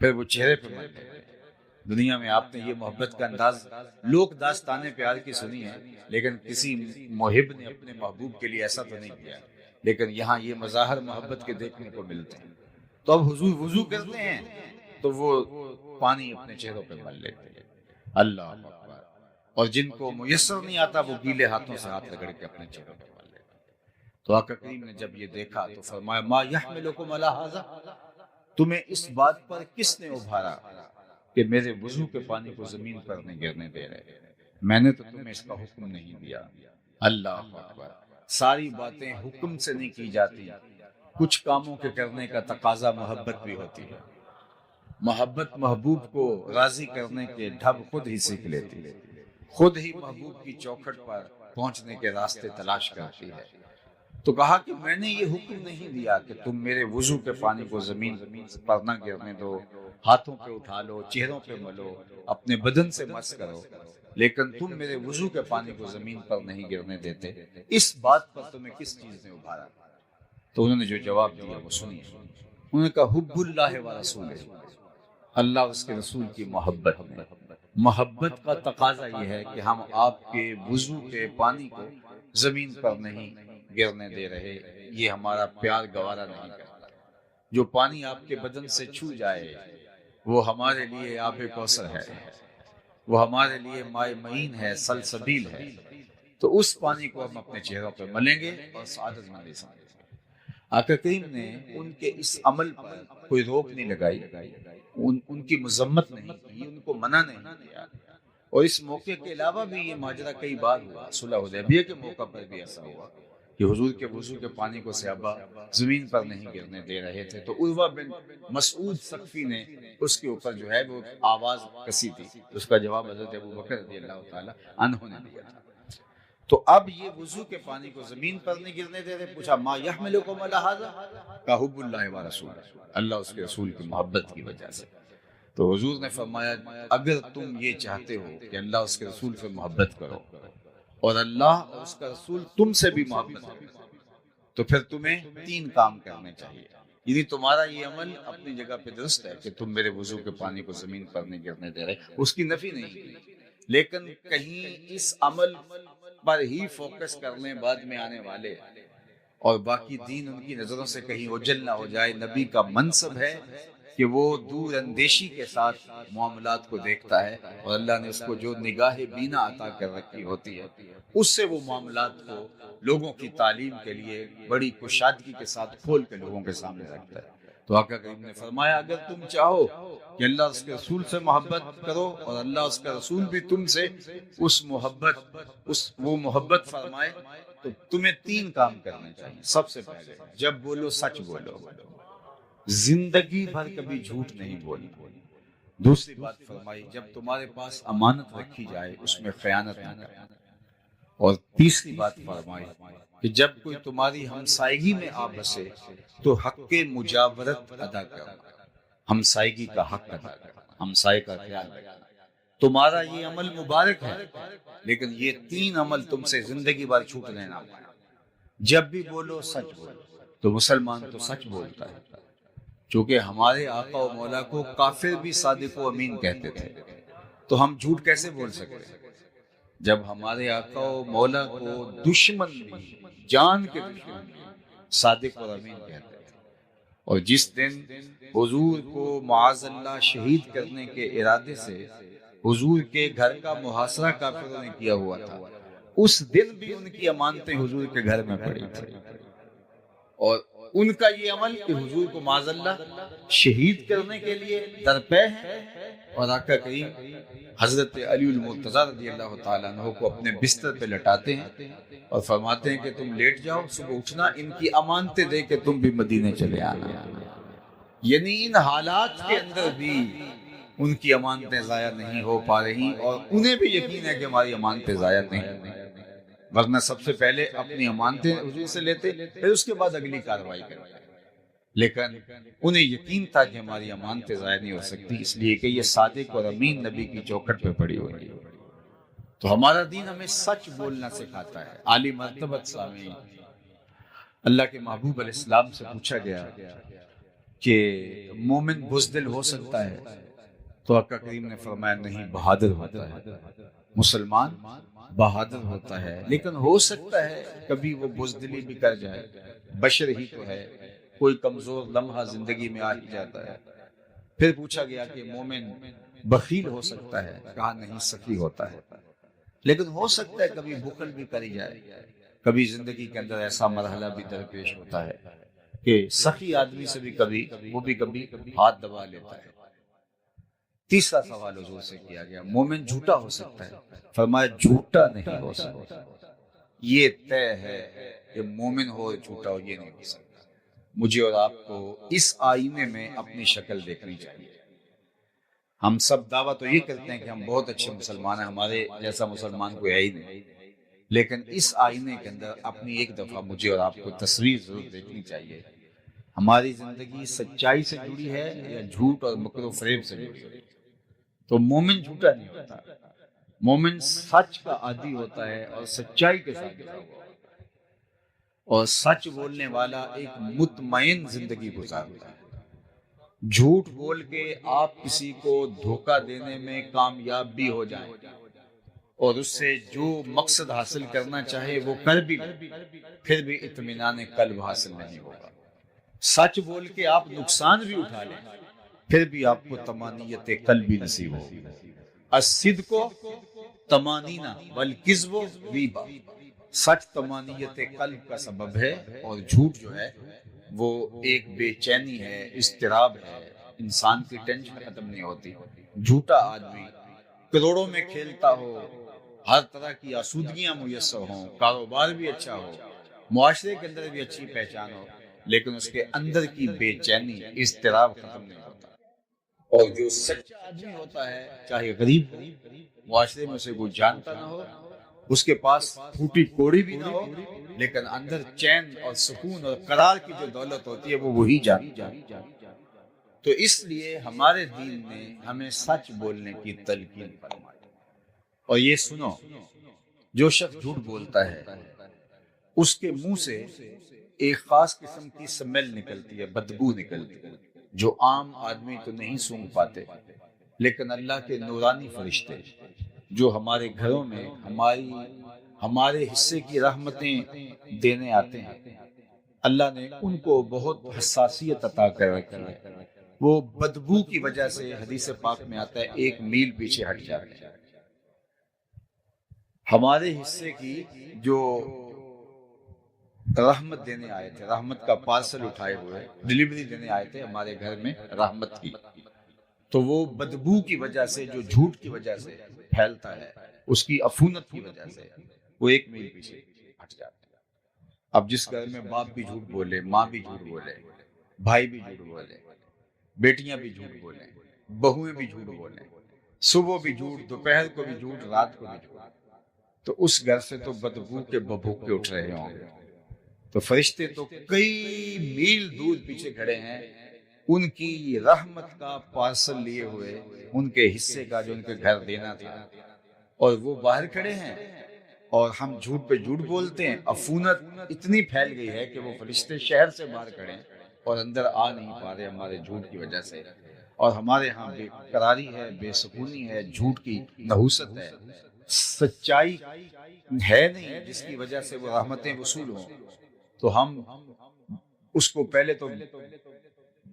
پھر وہ چہرے پہ ملتے ہیں۔ دنیا میں آپ نے یہ محبت کا انداز لوک داستان پیار کی سنی ہے، لیکن کسی محب نے اپنے محبوب کے لیے ایسا تو نہیں کیا، لیکن یہاں یہ مظاہر محبت کے دیکھنے کو ملتے ہیں۔ تو اب حضور وضو کرتے ہیں تو وہ پانی اپنے چہروں پہ مل لیتے ہیں، اللہ اکبر، اور جن کو میسر نہیں آتا وہ گیلے ہاتھوں سے ہاتھ رگڑ کے اپنے چہروں پہ مل لیتے ہیں۔ تو آقا کریم نے جب یہ دیکھا تو فرمایا ما یحملکم علی ھذا، تمہیں اس بات پر کس نے ابھارا کہ میرے وضو کے پانی کو زمین پر نہیں گرنے دے رہے؟ میں نے تو تمہیں اس کا حکم نہیں دیا۔ اللہ اکبر، ساری باتیں حکم سے نہیں کی جاتی، کچھ کاموں کے کرنے کا تقاضا محبت بھی ہوتی ہے۔ محبت محبوب کو راضی کرنے کے ڈھب خود ہی سیکھ لیتی ہے، خود ہی محبوب کی چوکھٹ پر پہنچنے کے راستے تلاش کرتی ہے۔ تو کہا کہ میں نے یہ حکم نہیں دیا کہ تم میرے وضو کے پانی کو زمین پر نہ گرنے دو، ہاتھوں پہ اٹھا لو، چہروں پہ ملو، اپنے بدن سے مس کرو، لیکن تم میرے وضو کے پانی کو زمین پر نہیں گرنے دیتے، اس بات پر تمہیں کس چیز نے ابھارا؟ تو انہوں نے جو جواب دیا وہ سنیے۔ انہوں نے کہا حب اللہ و رسولہ، اللہ اور اس کے رسول کی محبت میں۔ محبت کا تقاضا یہ ہے کہ ہم آپ کے وضو کے پانی کو زمین پر نہیں گرنے دے رہے، یہ ہمارا پیار گوارا نہیں کرتا۔ جو پانی آپ کے بدن سے چھو جائے وہ ہمارے لیے آب کوثر ہے، وہ ہمارے لیے مائے معین ہے، سلسبیل ہے۔ تو اس پانی کو ہم اپنے چہروں پہ ملیں گے اور سعادت مندی سمجھیں گے۔ آقا کریم نے ان کے اس عمل پر کوئی روک نہیں لگائی، ان کی مذمت نہیں کی، ان کو منع نہیں کیا۔ اور اس موقع کے علاوہ بھی یہ ماجرا کئی بار ہوا، صلح حدیبیہ کے موقع پر بھی ایسا ہوا کہ حضور کے وضو کے پانی کو صحابہ زمین پر نہیں گرنے دے رہے تھے، تو عروہ بن مسعود ثقفی نے اس کے اوپر جو ہے وہ آواز کسی تھی، اس کا جواب حضرت ابوبکر رضی اللہ تعالی عنہ نے دیا تھا۔ تو اب یہ وضو کے پانی کو زمین پر نہیں گرنے دے رہے، پوچھا ما یحملکم علی ھذا، کہ حب اللہ و رسولہ، اللہ اس کے رسول کی محبت کی وجہ سے۔ تو حضور نے فرمایا اگر تم یہ چاہتے ہو کہ اللہ اس کے رسول سے محبت کرو اور اللہ اور اس کا رسول تم سے بھی محبت کرے، تو پھر تمہیں تین کام کرنے چاہیے۔ یعنی تمہارا یہ عمل اپنی جگہ پہ درست ہے کہ تم میرے وضو کے پانی کو زمین پر نہیں گرنے دے رہے، اس کی نفی نہیں کی، لیکن کہیں اس عمل پر ہی فوکس کرنے بعد میں آنے والے اور باقی دین ان کی نظروں سے کہیں اوجھل نہ ہو جائے۔ نبی کا منصب ہے کہ وہ دور اندیشی کے ساتھ معاملات کو دیکھتا ہے، اور اللہ نے اس کو جو نگاہ بینا عطا کر رکھی ہوتی ہے اس سے وہ معاملات کو لوگوں کی تعلیم کے لیے بڑی کشادگی کے ساتھ کھول کے لوگوں کے سامنے رکھتا ہے۔ تو آقا کریم نے فرمایا اگر تم چاہو کہ اللہ اس کے رسول سے محبت کرو اور اللہ اس کا رسول بھی تم سے وہ محبت فرمائے، تو تمہیں تین کام کرنے چاہیے۔ سب سے پہلے جب بولو سچ بولو، زندگی بھر کبھی جھوٹ نہیں بولنا۔ دوسری بات فرمائی جب تمہارے پاس امانت رکھی جائے اس میں خیانت نہ کرنا۔ اور تیسری بات فرمائی کہ جب کوئی تمہاری ہمسائیگی میں آ بسے تو حق مجاورت ادا کرنا، ہمسائیگی کا حق ادا کرنا، ہمسائے کا خیال رکھنا۔ تمہارا یہ عمل مبارک ہے، لیکن یہ 3 عمل تم سے زندگی بھر چھوٹنے نہ پائے۔ جب بھی بولو سچ بولو۔ تو مسلمان تو سچ بولتا ہے، چونکہ ہمارے آقا و مولا کو کافر بھی صادق و امین کہتے تھے، تو ہم جھوٹ کیسے بول سکتے ہیں جب ہمارے آقا و مولا کو دشمن بھی، جان کے دشمن بھی صادق اور امین کہتے تھے۔ اور جس دن حضور کو معاذ اللہ شہید کرنے کے ارادے سے حضور کے گھر کا محاصرہ کافروں نے کیا ہوا تھا، اس دن بھی ان کی امانتیں حضور کے گھر میں پڑی تھی، اور ان کا یہ عمل کہ حضور کو معاذ اللہ شہید کرنے کے لیے درپے ہے، اور آقا کریم حضرت علی المرتضیٰ رضی اللہ تعالیٰ عنہ کو اپنے بستر پہ لٹاتے ہیں اور فرماتے ہیں کہ تم لیٹ جاؤ، صبح اٹھنا، ان کی امانتیں دے کے تم بھی مدینے چلے آنا۔ یعنی ان حالات کے اندر بھی ان کی امانتیں ضائع نہیں ہو پا رہی، اور انہیں بھی یقین ہے کہ ہماری امانتیں ضائع نہیں، ورنہ سب سے پہلے اپنی امانتیں حضور سے لیتے، پھر اس کے بعد اگلی کارروائی کرتے۔ لیکن انہیں یقین تھا کہ ہماری امانتیں ضائع نہیں ہو سکتی، اس لیے کہ یہ صادق اور امین نبی کی چوکھٹ پہ پڑی ہوئی ہے۔ تو ہمارا دین ہمیں سچ بولنا سکھاتا ہے۔ عالی مرتبت سامعین، اللہ کے محبوب علیہ السلام سے پوچھا گیا کہ مومن بزدل ہو سکتا ہے؟ تو آقا کریم نے فرمایا نہیں، بہادر ہوتا ہے۔ مسلمان بہادر ہوتا ہے، لیکن ہو سکتا ہے کبھی وہ بزدلی بھی کر جائے، بشر ہی تو ہے، کوئی کمزور لمحہ زندگی میں آ ہی جاتا ہے۔ پھر پوچھا گیا کہ مومن بخیل ہو سکتا ہے؟ کہا نہیں، سخی ہوتا ہے، لیکن ہو سکتا ہے کبھی بخل بھی کری جائے، کبھی زندگی کے اندر ایسا مرحلہ بھی درپیش ہوتا ہے کہ سخی آدمی سے بھی کبھی ہاتھ دبا لیتا ہے۔ تیسرا سوال حضور سے کیا گیا، مومن جھوٹا ہو سکتا ہے؟ فرمایا جھوٹا نہیں ہو سکتا، یہ طے ہے کہ مومن ہو جھوٹا ہو یہ نہیں ہو سکتا۔ مجھے اور آپ کو اس آئینے میں اپنی شکل دیکھنی چاہیے۔ ہم سب دعویٰ تو یہ کرتے ہیں کہ ہم بہت اچھے مسلمان ہیں، ہمارے جیسا مسلمان کوئی ہے ہی نہیں، لیکن اس آئینے کے اندر اپنی ایک دفعہ مجھے اور آپ کو تصویر ضرور دیکھنی چاہیے۔ ہماری زندگی سچائی سے جڑی ہے یا جھوٹ اور مکر و فریب سے جڑی ہے؟ تو مومن جھوٹا نہیں ہوتا، مومن سچ کا عادی ہوتا ہے اور سچائی کے ساتھ جڑا ہوا ہوتا ہے، اور سچ بولنے والا ایک مطمئن زندگی گزارتا ہے۔ جھوٹ بول کے آپ کسی کو دھوکہ دینے میں کامیاب بھی ہو جائیں اور اس سے جو مقصد حاصل کرنا چاہے وہ کر بھی لیں، پھر بھی اطمینان قلب حاصل نہیں ہوگا۔ سچ بول کے آپ نقصان بھی اٹھا لیں، پھر بھی آپ کو طمانینت قلبی نصیب ہوگی۔ الصدق طمانینہ والکذب ریبہ، سچ طمانینت قلب کا سبب ہے، اور جھوٹ جو ہے وہ ایک بے چینی ہے، اضطراب ہے، انسان کی ٹینشن ختم نہیں ہوتی۔ جھوٹا آدمی کروڑوں میں کھیلتا ہو، ہر طرح کی آسودگیاں میسر ہوں، کاروبار بھی اچھا ہو، معاشرے کے اندر بھی اچھی پہچان ہو، لیکن اس کے اندر کی بے چینی، اضطراب ختم نہیں ہوتا۔ اور جو سچا آدمی ہوتا ہے، چاہے غریب ہو، معاشرے میں اسے کوئی جانتا نہ ہو، اس کے پاس پھوٹی کوڑی بھی نہ ہو، لیکن اندر چین اور سکون اور قرار کی جو دولت ہوتی ہے وہ وہی جانتا ہے۔ تو اس لیے ہمارے دین نے ہمیں سچ بولنے کی تلقین فرمائی۔ اور یہ سنو، جو شخص جھوٹ بولتا ہے اس کے منہ سے ایک خاص قسم کی سمیل نکلتی ہے، بدبو نکلتی ہے، جو عام آدمی تو نہیں سونگھ پاتے، لیکن اللہ کے نورانی فرشتے جو ہمارے گھروں میں ہمارے حصے کی رحمتیں دینے آتے ہیں، اللہ نے ان کو بہت حساسیت عطا کر رکھی ہے۔ وہ بدبو کی وجہ سے حدیث پاک میں آتا ہے 1 میل پیچھے ہٹ جاتے ہیں۔ ہمارے حصے کی جو رحمت دینے آئے تھے، رحمت کا پارسل اٹھائے ہوئے ڈلیوری دینے آئے تھے ہمارے گھر میں رحمت کی، تو وہ بدبو کی وجہ سے جو جھوٹ کی وجہ سے پھیلتا ہے، اس کی عفونت کی وجہ سے وہ 1 میل پیچھے ہٹ جاتے ہیں۔ اب جس گھر میں باپ بھی جھوٹ بولے، ماں بھی جھوٹ بولے، بھائی بھی جھوٹ بولے، بیٹیاں بھی جھوٹ بولیں، بہویں بھی جھوٹ بولیں، صبح بھی جھوٹ، دوپہر کو بھی جھوٹ، رات کو بھی جھوٹ، تو اس گھر سے تو بدبو کے ببھوکے اٹھ رہے ہوں گے۔ تو فرشتے تو کئی میل دور پیچھے کھڑے ہیں ان کی رحمت کا پارسل لیے ہوئے، ان کے حصے کا جو ان کے گھر دینا تھا، اور وہ باہر کھڑے ہیں اور ہم جھوٹ پہ جھوٹ بولتے ہیں۔ عفونت اتنی پھیل گئی ہے کہ وہ فرشتے شہر سے باہر کھڑے ہیں اور اندر آ نہیں پا رہے ہمارے جھوٹ کی وجہ سے، اور ہمارے ہاں بے قراری ہے، بے سکونی ہے، جھوٹ کی نحوست ہے، سچائی ہے نہیں جس کی وجہ سے وہ رحمتیں وصول ہوں۔ تو ہم اس کو پہلے تو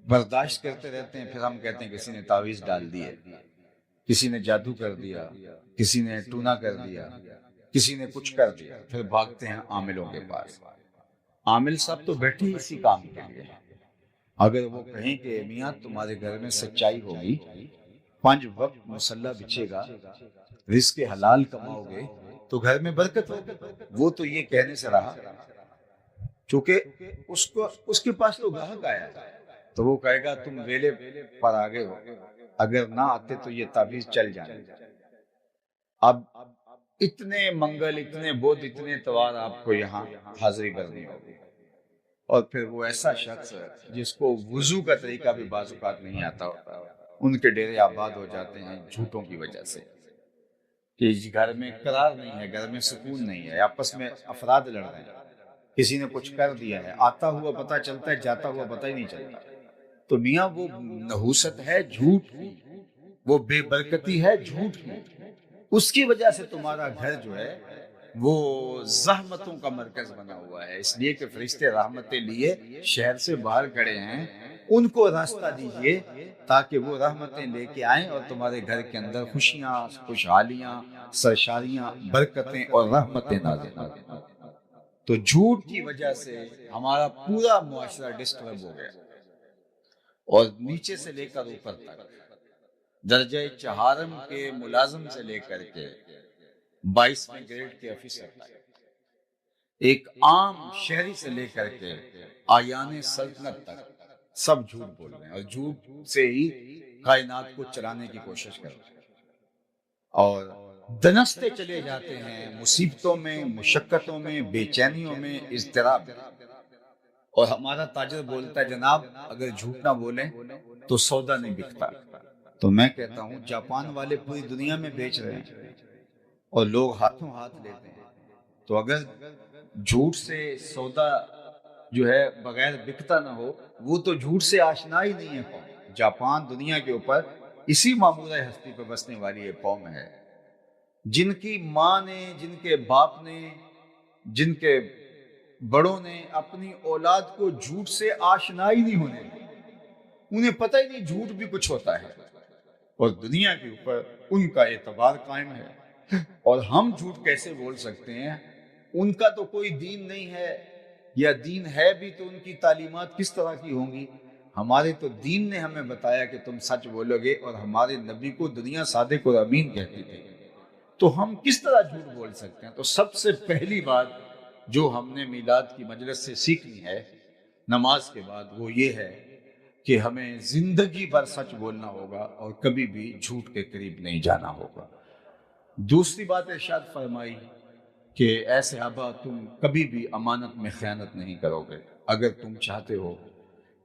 برداشت کرتے رہتے ہیں، پھر ہم کہتے ہیں کسی نے تعویذ ڈال دی ہے، کسی نے جادو کر دیا، کسی نے ٹونا کر دیا، کسی نے کچھ کر دیا، پھر بھاگتے ہیں عاملوں کے پاس۔ عامل صاحب تو بیٹھے ہی اسی کام کے لیے ہیں۔ اگر وہ کہیں کہ میاں تمہارے گھر میں سچائی ہوگی، 5 وقت مصلی بچھے گا، رزق حلال کماؤ گے تو گھر میں برکت ہوگی، وہ تو یہ کہنے سے رہا، چونکہ اس کے پاس تو گاہک آیا ہے، تو وہ کہے گا تم ویلے پر آگے ہو، اگر نہ آتے تو یہ تعویذ چل جانے۔ اب اتنے منگل، اتنے بدھ، اتنے اتوار آپ کو یہاں حاضری کرنی ہوگی، اور پھر وہ ایسا شخص جس کو وضو کا طریقہ بھی بعض اوقات نہیں آتا ہوتا، ان کے ڈیرے آباد ہو جاتے ہیں جھوٹوں کی وجہ سے، کہ گھر میں قرار نہیں ہے، گھر میں سکون نہیں ہے، آپس میں افراد لڑ رہے ہیں، کسی نے کچھ کر دیا ہے، آتا ہوا پتہ چلتا ہے، جاتا ہوا پتہ ہی نہیں چلتا۔ تو میاں وہ نحوست ہے جھوٹ کی، وہ بے برکتی ہے جھوٹ کی، اس کی وجہ سے تمہارا گھر جو ہے وہ زحمتوں کا مرکز بنا ہوا ہے، اس لیے کہ فرشتے رحمتیں لیے شہر سے باہر کھڑے ہیں، ان کو راستہ دیجئے تاکہ وہ رحمتیں لے کے آئیں اور تمہارے گھر کے اندر خوشیاں، خوشحالیاں، سرشاریاں، برکتیں اور رحمتیں نازل ہوں۔ تو جھوٹ کی وجہ سے ہمارا پورا معاشرہ ڈسٹرب ہو گیا، اور نیچے سے لے کر اوپر تک، درجہ چہارم کے ملازم سے لے کر کے 22ویں گریڈ کے افیسر تک، ایک عام شہری سے لے کر کے آیان سلطنت تک، سب جھوٹ بول رہے ہیں، اور جھوٹ سے ہی کائنات کو چلانے کی کوشش کر رہے ہیں، اور دنستے چلے جاتے ہیں مصیبتوں میں، مشقتوں میں، بے چینیوں میں، اضطراب میں۔ اور ہمارا تاجر بولتا ہے جناب اگر جھوٹ نہ بولیں تو سودا نہیں بکتا، تو میں کہتا ہوں جاپان والے پوری دنیا میں بیچ رہے ہیں اور لوگ ہاتھوں ہاتھ لیتے ہیں، تو اگر جھوٹ سے سودا جو ہے بغیر بکتا نہ ہو، وہ تو جھوٹ سے آشنا ہی نہیں ہے قوم۔ جاپان دنیا کے اوپر اسی معمورہ ہستی پہ بسنے والی ایک قوم ہے جن کی ماں نے، جن کے باپ نے، جن کے بڑوں نے اپنی اولاد کو جھوٹ سے آشنا ہی نہیں ہونے دی، انہیں پتہ ہی نہیں جھوٹ بھی کچھ ہوتا ہے، اور دنیا کے اوپر ان کا اعتبار قائم ہے۔ اور ہم جھوٹ کیسے بول سکتے ہیں؟ ان کا تو کوئی دین نہیں ہے، یا دین ہے بھی تو ان کی تعلیمات کس طرح کی ہوں گی؟ ہمارے تو دین نے ہمیں بتایا کہ تم سچ بولو گے، اور ہمارے نبی کو دنیا صادق اور امین کہتی تھی، تو ہم کس طرح جھوٹ بول سکتے ہیں؟ تو سب سے پہلی بات جو ہم نے میلاد کی مجلس سے سیکھنی ہے نماز کے بعد، وہ یہ ہے کہ ہمیں زندگی بھر سچ بولنا ہوگا اور کبھی بھی جھوٹ کے قریب نہیں جانا ہوگا۔ دوسری بات ارشاد فرمائی کہ اے صحابہ تم کبھی بھی امانت میں خیانت نہیں کرو گے، اگر تم چاہتے ہو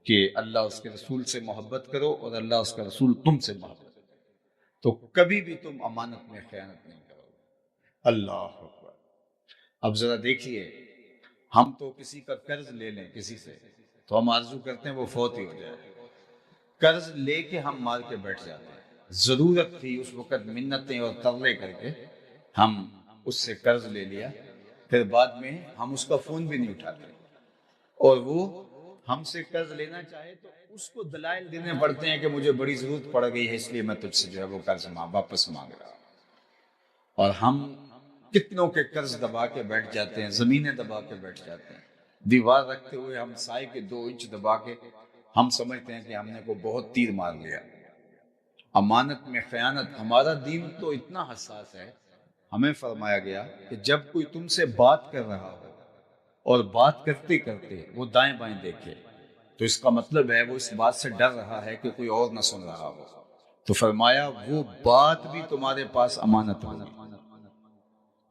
کہ اللہ اس کے رسول سے محبت کرو اور اللہ اس کا رسول تم سے محبت کرو، تو کبھی بھی تم امانت میں خیانت نہیں کرو گے۔ اللہ اکبر۔ اب ذرا دیکھیے، ہم تو کسی کا قرض لے لیں کسی سے تو ہم آرزو کرتے ہیں وہ فوت ہی ہو جائے، قرض لے کے ہم مار کے بیٹھ جاتے ہیں، ضرورت تھی اس وقت منتیں اور ترلے کر کے ہم اس سے قرض لے لیا، پھر بعد میں ہم اس کا فون بھی نہیں اٹھاتے، اور وہ ہم سے قرض لینا چاہے تو اس کو دلائل دینے پڑتے ہیں کہ مجھے بڑی ضرورت پڑ گئی ہے اس لیے میں تجھ سے جو ہے وہ قرض واپس مانگ رہا ہوں۔ اور ہم کتنوں کے قرض دبا کے بیٹھ جاتے ہیں، زمینیں دبا کے بیٹھ جاتے ہیں، دیوار رکھتے ہوئے ہم سائے کے 2 انچ دبا کے ہم سمجھتے ہیں کہ ہم نے کو بہت تیر مار لیا۔ امانت میں خیانت، ہمارا دین تو اتنا حساس ہے، ہمیں فرمایا گیا کہ جب کوئی تم سے بات کر رہا ہو اور بات کرتے کرتے وہ دائیں بائیں دیکھے تو اس کا مطلب ہے وہ اس بات سے ڈر رہا ہے کہ کوئی اور نہ سن رہا ہو، تو فرمایا وہ بات بھی تمہارے پاس امانت ہوگی۔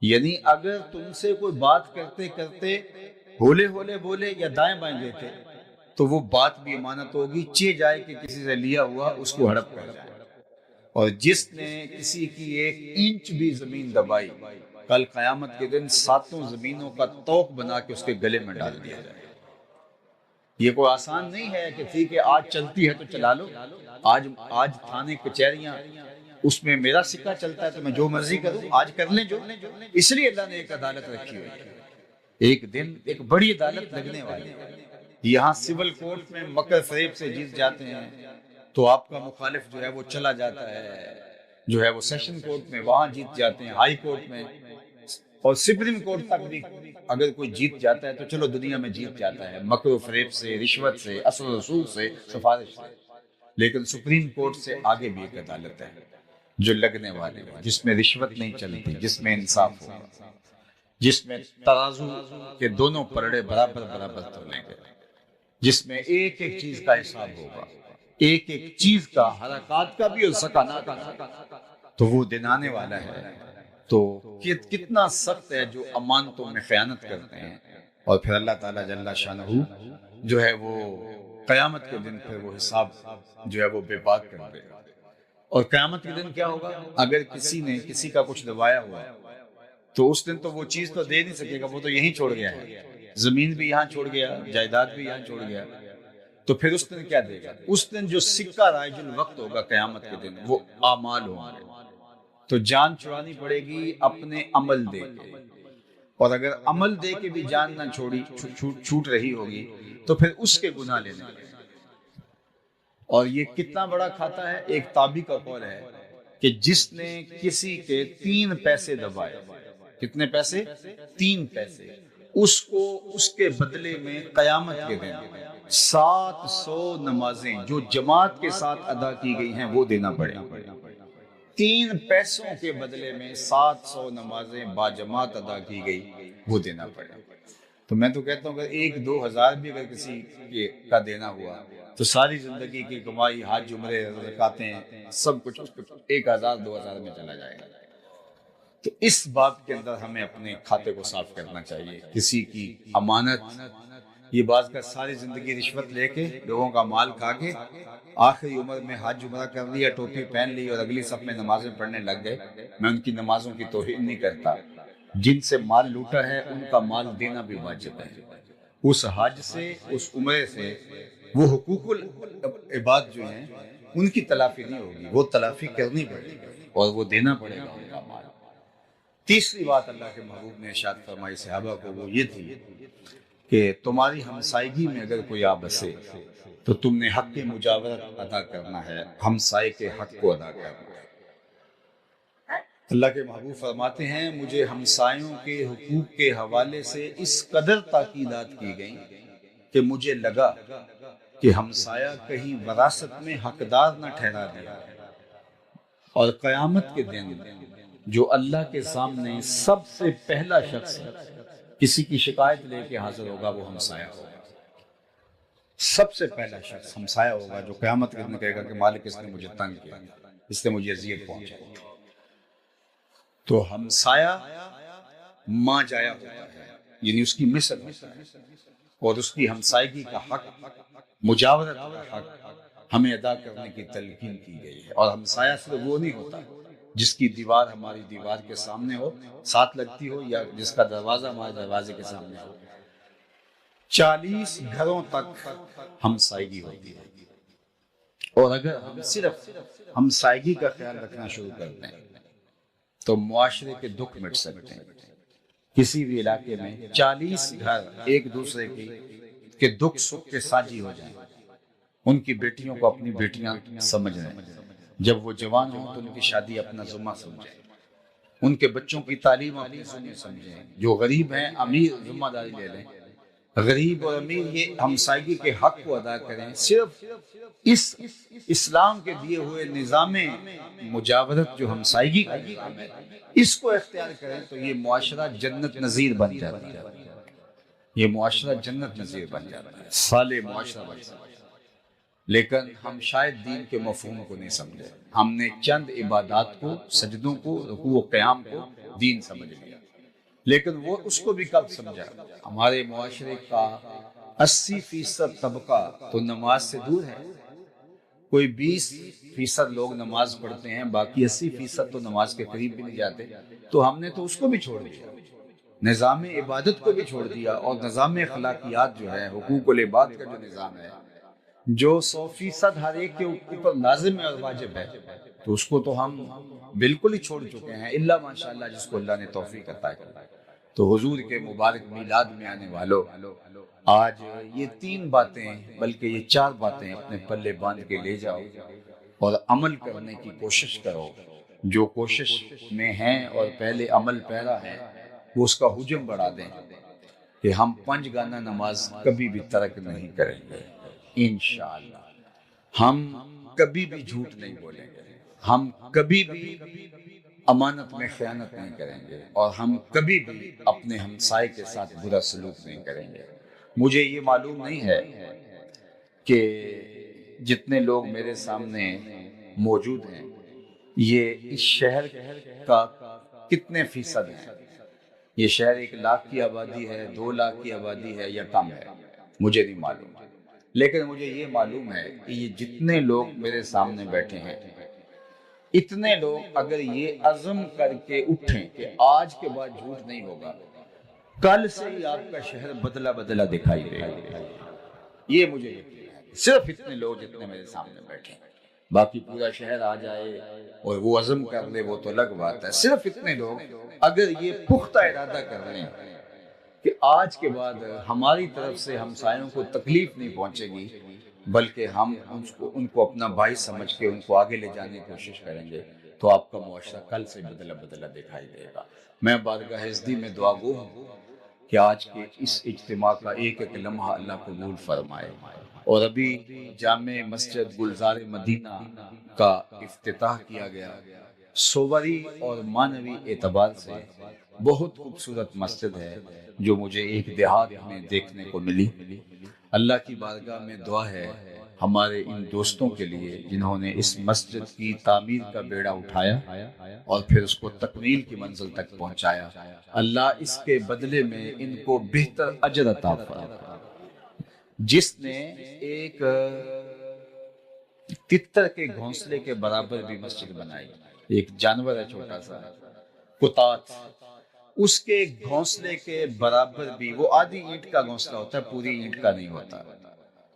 یعنی اگر تم سے کوئی بات کرتے کرتے ہولے ہولے بولے یا دائیں بائیں دیکھے تو وہ بات بھی امانت ہوگی، چہ جائے کہ کسی سے لیا ہوا اس کو ہڑپ کر جائے۔ اور جس نے کسی کی 1 انچ بھی زمین دبائی، کل قیامت کے دن 7 زمینوں کا طوق بنا کے اس کے گلے میں ڈال دیا جائے۔ یہ کوئی آسان نہیں ہے کہ ٹھیک ہے آج چلتی ہے تو چلا لو، آج تھانے کچہریاں اس میں میرا سکہ چلتا ہے تو میں جو مرضی کروں، آج کر لیں جو۔ اس لیے اللہ نے ایک عدالت رکھی ہوئی ہے، ایک دن ایک بڑی عدالت لگنے والی ہے۔ یہاں سول کورٹ میں مکر فریب سے جیت جاتے ہیں تو آپ کا مخالف جو ہے وہ چلا جاتا ہے، جو ہے وہ سیشن کورٹ میں وہاں جیت جاتے ہیں، ہائی کورٹ میں، اور سپریم کورٹ تک بھی اگر کوئی جیت جاتا ہے تو چلو دنیا میں جیت جاتا ہے، مکر و فریب سے، رشوت سے، اصل و رسوخ سے، سفارش سے۔ لیکن سپریم کورٹ سے آگے بھی ایک عدالت ہے جو لگنے والے ہے، جس میں رشوت نہیں چلتی، جس میں انصاف ہوگا، جس میں ترازو کے دونوں پلڑے برابر برابر تولیں گے، جس میں ایک ایک چیز کا حساب ہوگا، ایک ایک چیز کا، حرکات کا بھی اور سکانات کا۔ تو وہ دن آنے والا ہے تو کتنا سخت ہے جو امانتوں میں خیانت کرتے ہیں، اور پھر اللہ تعالیٰ جل شانہ جو ہے وہ قیامت کے دن پھر وہ حساب جو ہے وہ بے بات کر دے گا۔ اور قیامت کے دن کیا ہوگا؟ اگر کسی نے کسی کا کچھ دبایا ہوا تو اس دن تو وہ چیز تو دے نہیں سکے گا، وہ تو یہیں چھوڑ گیا ہے، زمین بھی یہاں چھوڑ گیا، جائیداد بھی یہاں چھوڑ گیا، تو پھر اس دن کیا دے گا؟ اس دن جو سکہ رائج الوقت ہوگا قیامت کے دن وہ اعمال ہوں گے۔ تو جان چھڑانی پڑے گی اپنے عمل دے کے، اور اگر عمل دے کے بھی جان نہ چھوٹ رہی ہوگی تو پھر اس کے گناہ لینے لگے۔ اور یہ کتنا بڑا کھاتا ہے؟ ایک تابعی کا قول ہے کہ جس نے کسی کے 3 پیسے دبائے، کتنے پیسے؟ 3 پیسے، اس کو اس کے بدلے میں قیامت کے دن 700 نمازیں جو جماعت کے ساتھ ادا کی گئی ہیں وہ دینا پڑے۔ 3 پیسوں کے بدلے میں 700 نمازیں باجماعت ادا کی گئی وہ دینا پڑے۔ تو میں تو کہتا ہوں اگر 1-2 ہزار بھی اگر کسی کا دینا ہوا تو ساری زندگی کی کمائی، حج، عمرے، زکاتیں، سب کچھ 1000-2 ہزار میں چلا جائے گا۔ تو اس بات کے اندر ہمیں اپنے کھاتے کو صاف کرنا چاہیے۔ کسی کی امانت، یہ بات کا ساری زندگی رشوت لے کے لوگوں کا مال کھا کے آخری عمر میں حج عمرہ کر لیا، ٹوپی پہن لی اور اگلی صف میں نمازیں پڑھنے لگ گئے۔ میں ان کی نمازوں کی توہین نہیں کرتا، جن سے مال لوٹا ہے ان کا مال دینا بھی واجب ہے۔ اس حج سے، اس عمرے سے وہ حقوق العباد جو ہیں ان کی تلافی نہیں ہوگی، وہ تلافی کرنی پڑے گی اور وہ دینا پڑے گا ان کا مال۔ تیسری بات اللہ کے محبوب نے ارشاد فرمائی صحابہ کو، وہ یہ تھی کہ تمہاری ہمسائیگی میں اگر کوئی آ بسے تو تم نے حق مجاورت ادا کرنا ہے، ہمسائے کے حق کو ادا کرنا ہے۔ اللہ کے محبوب فرماتے ہیں مجھے ہمسایوں کے حقوق کے حوالے سے اس قدر تاکیدات کی گئیں کہ مجھے لگا کہ ہمسایہ کہیں وراثت میں حقدار نہ ٹھہرا دیا۔ اور قیامت کے دن جو اللہ کے سامنے سب سے پہلا شخص کسی کی شکایت لے کے حاضر ہوگا وہ ہمسایہ ہوگا۔ سب سے پہلا شخص ہمسایہ ہوگا جو قیامت کے دن کہے گا کہ مالک اس نے مجھے تنگ کیا، اس نے مجھے اذیت پہنچائی۔ تو ہمسایہ ماں جایا ہوتا ہے، یعنی اس کی مثل ہوتا ہے، اور اس کی ہمسائیگی کا حق، مجاورت کا حق ہمیں ادا کرنے کی تلقین کی گئی ہے۔ اور ہمسایہ صرف وہ نہیں ہوتا جس کی دیوار ہماری دیوار کے سامنے ہو، ساتھ لگتی ہو، یا جس کا دروازہ ہمارے دروازے کے سامنے ہو۔ 40 گھروں تک ہمسائیگی ہوتی ہے، اور اگر ہم صرف ہمسائیگی کا خیال رکھنا شروع کر دیں تو معاشرے کے دکھ مٹ سکتے ہیں۔ کسی بھی علاقے میں 40 گھر ایک دوسرے کے دکھ سکھ کے ساجی ہو جائیں، ان کی بیٹیوں کو اپنی بیٹیاں سمجھ رہے ہیں، جب وہ جوان ہوں تو ان کی شادی اپنا ذمہ سمجھیں، ان کے بچوں کی تعلیم اپنی ذمہ سمجھیں، جو غریب ہیں امیر ذمہ داری لے لیں، غریب اور امیر یہ ہمسائیگی کے حق کو ادا کریں۔ صرف اس اسلام کے دیے ہوئے نظام مجاورت جو ہمسائیگی کا نظام ہے اس کو اختیار کریں تو یہ معاشرہ جنت نظیر بن جاتا ہے، یہ معاشرہ جنت نظیر بن جاتا ہے، صالح معاشرہ بن جاتا ہے۔ لیکن ہم شاید دین کے مفہوم کو نہیں سمجھے، ہم نے چند عبادات کو، سجدوں کو، رکوع و قیام کو دین سمجھ لیا، لیکن وہ اس کو بھی کب سمجھا؟ ہمارے معاشرے کا 80% طبقہ تو نماز سے دور ہے، کوئی 20% لوگ نماز پڑھتے ہیں، باقی 80% تو نماز کے قریب بھی نہیں جاتے. تو ہم نے تو اس کو بھی چھوڑ دیا، نظام عبادت کو بھی چھوڑ دیا، اور نظام اخلاقیات جو ہے، حقوق العباد کا جو نظام ہے، جو 100% ہر ایک کے اوپر لازم ہے اور واجب ہے، تو اس کو تو ہم بالکل ہی چھوڑ چکے ہیں، الا ماشاء اللہ جس کو اللہ نے توفیق عطا کی. تو حضور کے مبارک میلاد میں آنے والوں، آج یہ 3 باتیں بلکہ یہ 4 باتیں اپنے پلے باندھ کے لے جاؤ اور عمل کرنے کی کوشش کرو. جو کوشش میں ہیں اور پہلے عمل پیرا ہے وہ اس کا حجم بڑھا دیں کہ ہم 5 گانا نماز کبھی بھی ترک نہیں کریں گے انشاءاللہ. ہم کبھی بھی جھوٹ نہیں بولیں گے، ہم کبھی بھی امانت میں خیانت نہیں کریں گے، اور ہم کبھی بھی اپنے ہمسائے کے ساتھ برا سلوک نہیں کریں گے. مجھے یہ معلوم نہیں ہے کہ جتنے لوگ میرے سامنے موجود ہیں یہ اس شہر کا کتنے فیصد ہیں. یہ شہر 1 لاکھ کی آبادی ہے، 2 لاکھ کی آبادی ہے یا کم ہے، مجھے نہیں معلوم. لیکن مجھے یہ معلوم ہے کہ یہ جتنے لوگ میرے سامنے بیٹھے ہیں، اتنے لوگ اگر یہ عزم کر کے اٹھیں کہ آج کے بعد جھوٹ نہیں ہوگا، کل سے ہی آپ کا شہر بدلا بدلا دکھائی دے گا. یہ مجھے یقین ہے. صرف اتنے لوگ جتنے میرے سامنے بیٹھے ہیں، باقی پورا شہر آ جائے اور وہ عزم کر لے وہ تو الگ بات ہے. صرف اتنے لوگ اگر یہ پختہ ارادہ کر لیں کہ آج کے بعد ہماری طرف سے ہمسایوں کو تکلیف نہیں پہنچے گی، بلکہ ہم ان کو اپنا بھائی سمجھ کے ان کو آگے لے جانے کی کوشش کریں گے، تو آپ کا معاشرہ کل سے بدلا بدلا دکھائی دے گا. میں بارگاہ ہستی میں دعا گو ہوں کہ آج کے اس اجتماع کا ایک ایک لمحہ اللہ قبول فرمائے. اور ابھی جامع مسجد گلزار مدینہ کا افتتاح کیا گیا. صوری اور معنوی اعتبار سے بہت خوبصورت مسجد ہے جو مجھے ایک دیہات میں دیکھنے کو ملی. اللہ کی بارگاہ میں دعا ہے ہمارے ان دوستوں کے لیے جنہوں نے اس مسجد کی تعمیر کا بیڑا اٹھایا اور پھر اس کو تکمیل کی منزل تک پہنچایا. اللہ اس کے بدلے میں ان کو بہتر اجر عطا فرمائے. جس نے ایک تتر کے گھونسلے کے برابر بھی مسجد بنائی، ایک جانور ہے چھوٹا سا کتات، اس کے گھونسلے کے برابر بھی، وہ آدھی اینٹ کا گھونسلہ ہوتا ہے، پوری اینٹ کا نہیں ہوتا،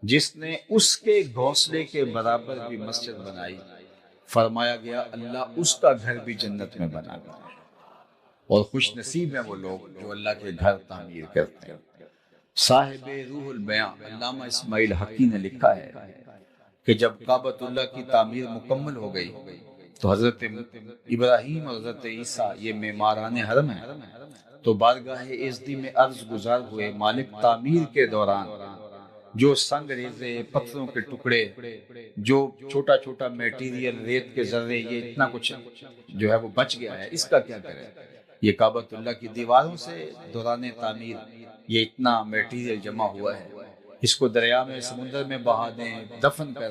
جس نے اس کے گھونسلے کے برابر بھی مسجد بنائی، فرمایا گیا اللہ اس کا گھر بھی جنت میں بنا گا. اور خوش نصیب ہیں وہ لوگ جو اللہ کے گھر تعمیر کرتے ہیں. صاحب روح البیاں علامہ اسماعیل حقی نے لکھا ہے کہ جب کعبۃ اللہ کی تعمیر مکمل ہو گئی تو حضرت ابراہیم اور حضرت عیسیٰ یہ معماران حرم ہیں، تو بارگاہ ازدی میں عرض گزار ہوئے مالک تعمیر کے دوران جو سنگ ریزے، پتھروں کے ٹکڑے، جو چھوٹا چھوٹا میٹیریل، ریت کے ذرے، یہ اتنا کچھ جو ہے وہ بچ گیا ہے، اس کا کیا کریں؟ یہ کعبۃ اللہ کی دیواروں سے دوران تعمیر یہ اتنا میٹیریل جمع ہوا ہے، اس کو دریا میں، سمندر میں بہا دیں، دفن کر